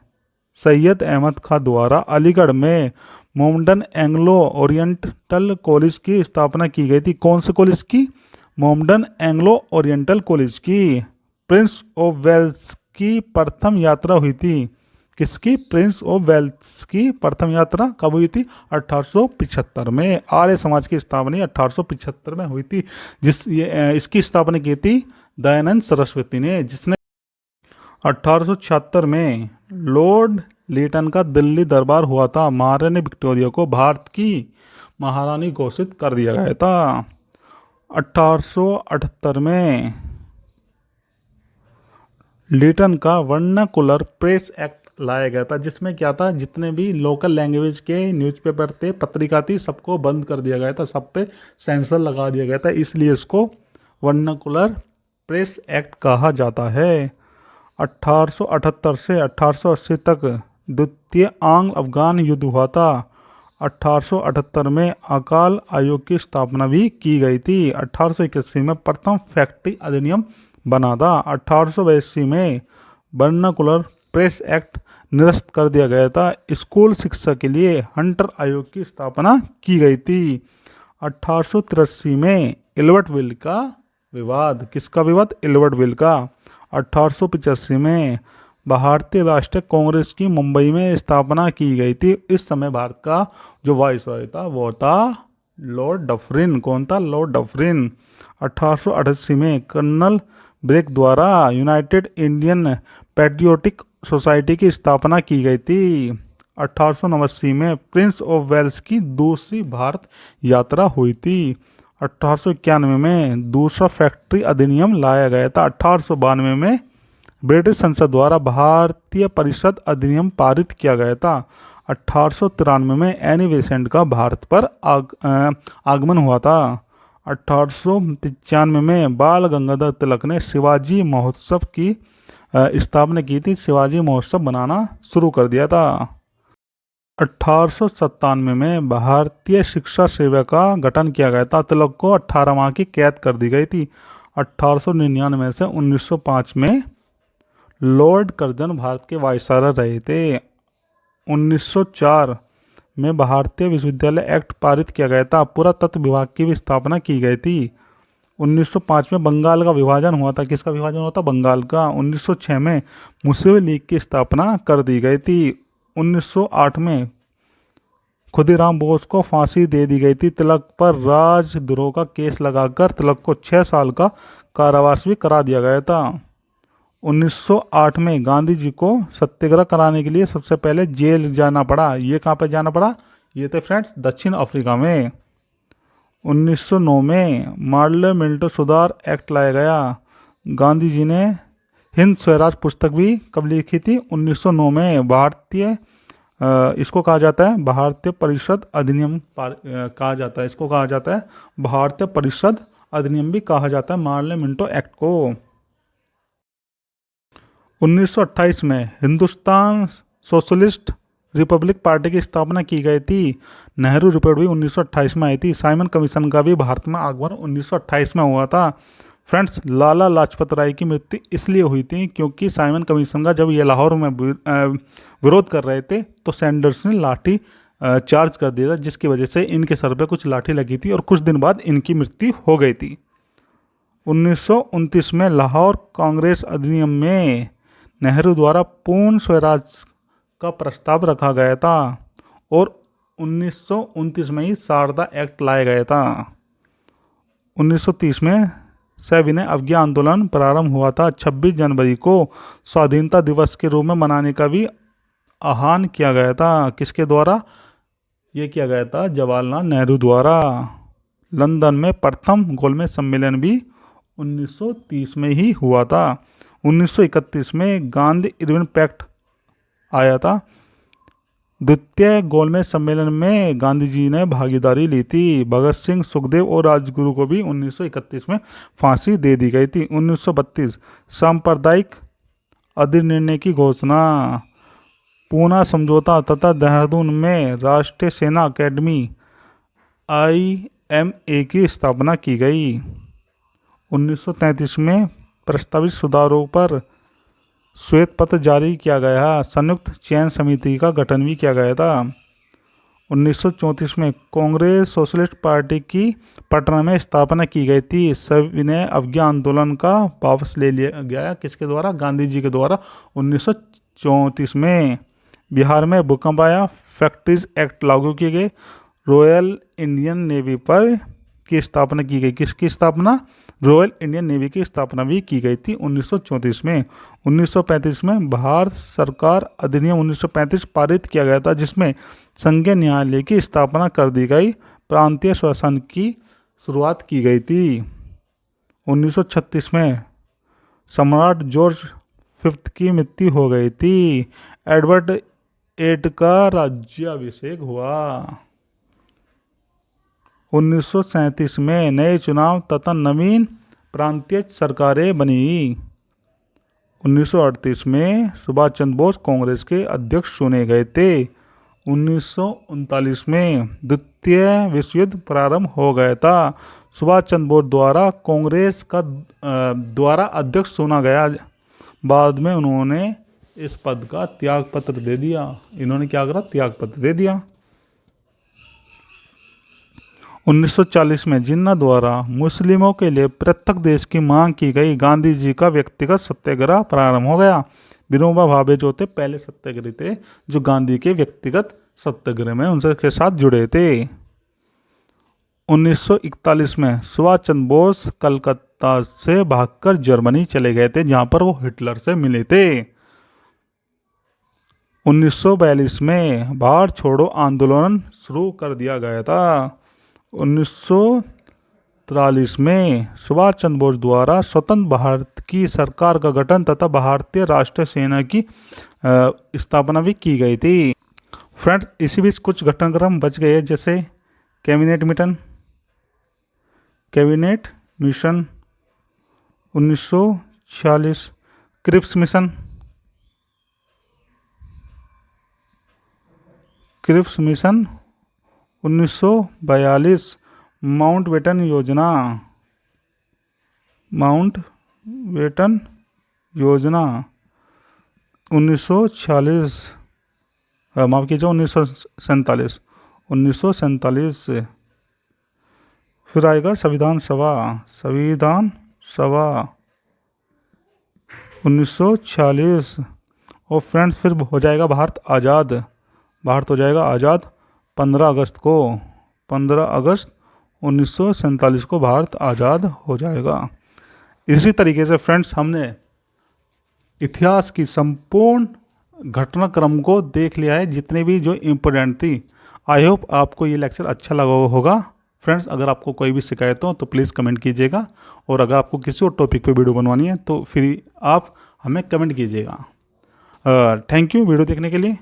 सैयद अहमद खां द्वारा अलीगढ़ में मोमडन एंग्लो ओरिएंटल कॉलेज की स्थापना की गई थी। कौन से कॉलेज की? मोमडन एंग्लो ओरिएंटल कॉलेज की। प्रिंस ऑफ वेल्स की प्रथम यात्रा हुई थी। किसकी? प्रिंस ऑफ वेल्स की प्रथम यात्रा कब हुई थी? 1875 में। आर्य समाज की स्थापना 1875 में हुई थी। इसकी स्थापना की थी दयानंद सरस्वती ने, जिसने 1876 में लॉर्ड लीटन का दिल्ली दरबार हुआ था। महारानी विक्टोरिया को भारत की महारानी घोषित कर दिया गया था। 1878 में लीटन का वर्नाकुलर प्रेस एक्ट लाया गया था, जिसमें क्या था, जितने भी लोकल लैंग्वेज के न्यूज़पेपर थे, पत्रिका थी, सबको बंद कर दिया गया था, सब पे सेंसर लगा दिया गया था। इसलिए इसको वर्नाकुलर प्रेस एक्ट कहा जाता है। 1878 से 1880 तक द्वितीय आंग्ल अफगान युद्ध हुआ था। 1878 में अकाल आयोग की स्थापना भी की गई थी। 1881 में प्रथम फैक्ट्री अधिनियम बना था। 1882 में वर्नाकुलर प्रेस एक्ट निरस्त कर दिया गया था। स्कूल शिक्षा के लिए हंटर आयोग की स्थापना की गई थी। 1883 में एल्बर्ट विल का विवाद, किसका विवाद? एल्बर्ट विल का। 1885 में भारतीय राष्ट्रीय कांग्रेस की मुंबई में स्थापना की गई थी। इस समय भारत का जो वाइसरॉय था वो था लॉर्ड डफरिन। कौन था? Lord Dufferin. 1888 में कर्नल ब्रेक द्वारा यूनाइटेड इंडियन पैट्रियोटिक सोसाइटी की स्थापना की गई थी। 1889 में प्रिंस ऑफ वेल्स की दूसरी भारत यात्रा हुई थी। 1891 में दूसरा फैक्ट्री अधिनियम लाया गया था। 1892 में ब्रिटिश संसद द्वारा भारतीय परिषद अधिनियम पारित किया गया था। 1893 में एनी बेसेंट का भारत पर आगमन हुआ था। 1895 में बाल गंगाधर तिलक ने शिवाजी महोत्सव की स्थापना की थी। शिवाजी महोत्सव बनाना शुरू कर दिया था। 1897 में भारतीय शिक्षा सेवा का गठन किया गया था। तिलक को 18 माह की कैद कर दी गई थी। 1899 से 1905 में लॉर्ड कर्जन भारत के वायसराय रहे थे। 1904 में भारतीय विश्वविद्यालय एक्ट पारित किया गया था। पुरातत्व विभाग की भी स्थापना की गई थी। 1905 में बंगाल का विभाजन हुआ था। किसका विभाजन हुआ था? बंगाल का। 1906 में मुस्लिम लीग की स्थापना कर दी गई थी। 1908 में खुदीराम बोस को फांसी दे दी गई थी। तिलक पर राजद्रोह का केस लगाकर तिलक को 6 साल का कारावास भी करा दिया गया था। 1908 में गांधी जी को सत्याग्रह कराने के लिए सबसे पहले जेल जाना पड़ा। ये कहाँ पे जाना पड़ा? ये थे फ्रेंड्स दक्षिण अफ्रीका में। 1909 में मार्ले मिल्टन सुधार एक्ट लाया गया। गांधी जी ने हिंद स्वराज पुस्तक भी कब लिखी थी? 1909 में। भारतीय इसको कहा जाता है भारतीय परिषद अधिनियम कहा जाता है। इसको कहा जाता है भारतीय परिषद अधिनियम भी कहा जाता है मार्ले मिंटो एक्ट को। 1928 में हिंदुस्तान सोशलिस्ट रिपब्लिक पार्टी की स्थापना की गई थी। नेहरू रिपोर्ट भी 1928 में आई थी। साइमन कमीशन का भी भारत में आगमन 1928 में हुआ था। फ्रेंड्स, लाला लाजपत राय की मृत्यु इसलिए हुई थी क्योंकि साइमन कमीशन का जब ये लाहौर में विरोध कर रहे थे तो सैंडर्स ने लाठी चार्ज कर दिया था, जिसकी वजह से इनके सर पे कुछ लाठी लगी थी और कुछ दिन बाद इनकी मृत्यु हो गई थी। 1929 में लाहौर कांग्रेस अधिनियम में नेहरू द्वारा पूर्ण स्वराज का प्रस्ताव रखा गया था और 1929 में ही शारदा एक्ट लाया गया था। 1930 में सविनय अवज्ञा आंदोलन प्रारंभ हुआ था। 26 जनवरी को स्वाधीनता दिवस के रूप में मनाने का भी आह्वान किया गया था। किसके द्वारा ये किया गया था? जवाहरलाल नेहरू द्वारा। लंदन में प्रथम गोलमेज सम्मेलन भी 1930 में ही हुआ था। 1931 में गांधी इरविन पैक्ट आया था। द्वितीय गोलमेज सम्मेलन में गांधी जी ने भागीदारी ली थी। भगत सिंह, सुखदेव और राजगुरु को भी 1931 में फांसी दे दी गई थी। 1932 सांप्रदायिक अधिनिर्णय की घोषणा। पूना समझौता तथा देहरादून में राष्ट्रीय सेना अकेडमी IMA की स्थापना की गई। 1933 में प्रस्तावित सुधारों पर श्वेत पत्र जारी किया गया। संयुक्त चयन समिति का गठन भी किया गया था। 1934 में कांग्रेस सोशलिस्ट पार्टी की पटना में स्थापना की गई थी। सविनय अवज्ञा आंदोलन का वापस ले लिया गया। किसके द्वारा? गांधी जी के द्वारा। 1934 में बिहार में भूकंप आया। फैक्ट्रीज एक्ट लागू किए गए। रॉयल इंडियन नेवी पर की स्थापना की गई। किसकी स्थापना? रॉयल इंडियन नेवी की स्थापना भी की गई थी 1934 में। 1935 में भारत सरकार अधिनियम 1935 पारित किया गया था, जिसमें संघीय न्यायालय की स्थापना कर दी गई। प्रांतीय शासन की शुरुआत की गई थी। 1936 में सम्राट जॉर्ज V की मृत्यु हो गई थी। एडवर्ड एट का राज्याभिषेक हुआ। 1937 में नए चुनाव तथा नवीन प्रांतीय सरकारें बनी। 1938 में सुभाष चंद्र बोस कांग्रेस के अध्यक्ष चुने गए थे। 1939 में द्वितीय विश्व युद्ध प्रारंभ हो गया था। सुभाष चंद्र बोस द्वारा कांग्रेस का द्वारा अध्यक्ष चुना गया। बाद में उन्होंने इस पद का त्याग पत्र दे दिया। इन्होंने क्या करा? त्याग पत्र दे दिया। 1940 में जिन्ना द्वारा मुस्लिमों के लिए पृथक देश की मांग की गई। गांधी जी का व्यक्तिगत सत्याग्रह प्रारंभ हो गया। विनोबा भावे जो थे पहले सत्याग्रही थे जो गांधी के व्यक्तिगत सत्याग्रह में उनसे के साथ जुड़े थे। 1941 में सुभाष चंद्र बोस कलकत्ता से भागकर जर्मनी चले गए थे जहां पर वो हिटलर से मिले थे। 1942 में भारत छोड़ो आंदोलन शुरू कर दिया गया था। 1943 में सुभाष चंद्र बोस द्वारा स्वतंत्र भारत की सरकार का गठन तथा भारतीय राष्ट्रीय सेना की स्थापना भी की गई थी। फ्रेंड्स, इसी बीच कुछ घटनाक्रम बच गए जैसे cabinet mission 1946, Cripps mission 1942, Mountbatten योजना 1946, माफ कीजिए 1947 से। फिर आएगा संविधान सभा 1946। और फ्रेंड्स फिर हो जाएगा भारत हो जाएगा आज़ाद 15 अगस्त 1947 को भारत आज़ाद हो जाएगा। इसी तरीके से फ्रेंड्स हमने इतिहास की संपूर्ण घटनाक्रम को देख लिया है, जितने भी जो इम्पोर्टेंट थी। आई होप आपको ये लेक्चर अच्छा लगा होगा। फ्रेंड्स, अगर आपको कोई भी शिकायत हो तो प्लीज़ कमेंट कीजिएगा, और अगर आपको किसी और टॉपिक पे वीडियो बनवानी है तो फिर आप हमें कमेंट कीजिएगा। थैंक यू वीडियो देखने के लिए।